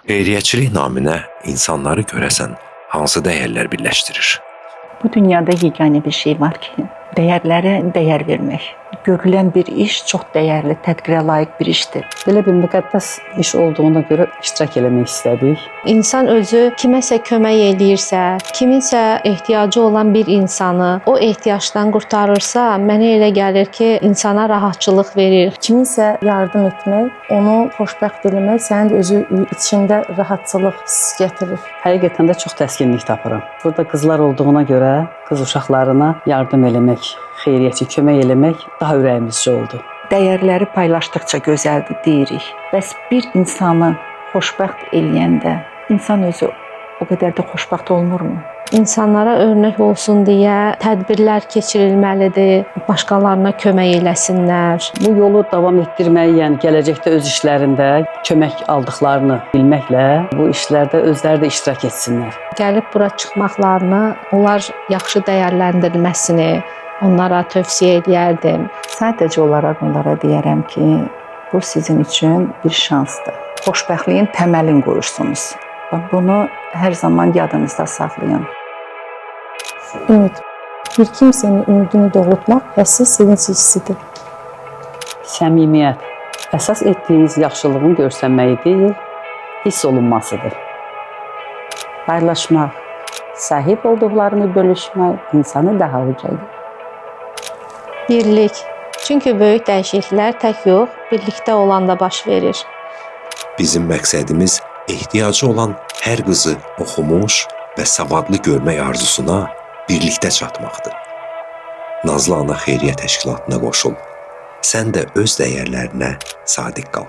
Xeyriyyətçilik naminə insanları görəsən hansı dəyərlər birləşdirir? Bu dünyada yeganə bir şey var ki, dəyərlərə dəyər vermək. Görülən bir iş çox dəyərli, tədbirə layiq bir işdir. Belə bir müqəddəs iş olduğuna görə iştirak eləmək istədik. İnsan özü kiməsə kömək eləyirsə, kiminsə ehtiyacı olan bir insanı o ehtiyacdan qurtarırsa, mənə elə gəlir ki, insana rahatçılıq verir. Kiminsə yardım etmək, onu xoşbəxt eləmək sənin özü içində rahatçılıq hissi gətirir. Həqiqətən də çox təskinlik tapıram. Burada qızlar olduğuna görə qız uşaqlarına yardım eləmək, xeyriyyətçi kömək eləmək daha ürəyimizcə oldu. Dəyərləri paylaşdıqca gözəldir deyirik. Bəs bir insanı xoşbəxt eləyəndə insan özü o qədər də xoşbəxt olmurmu? İnsanlara örnək olsun deyə tədbirlər keçirilməlidir, başqalarına kömək eləsinlər. Bu yolu davam etdirməyi, yəni gələcəkdə öz işlərində kömək aldıqlarını bilməklə bu işlərdə özləri də iştirak etsinlər. Gəlib bura çıxmaqlarını, onlar yaxşı dəyərləndirilməsini onlara tövsiyə edərdim. Sadəcə olaraq onlara deyərəm ki, bu sizin üçün bir şansdır. Xoşbəxtliyin təməlini qoyursunuz. Bunu hər zaman yadınızda saxlayın. Ümid. Bir kimsənin ümidini doğrultmaq həssiz sevinç hissidir. Səmimiyyət əsas etdiyiniz yaxşılığın görsənməyi deyil, hiss olunmasıdır. Paylaşmaq, sahib olduqlarını bölüşmək insanı daha ucadır. Birlik. Çünki böyük dəyişikliklər tək yox, birlikdə olanda baş verir. Bizim məqsədimiz ehtiyacı olan hər qızı oxumuş və savadlı görmək arzusuna birlikdə çatmaqdır. Nazlı Ana Xeyriyyə Təşkilatına qoşul. Sən də öz dəyərlərinə sadiq qal.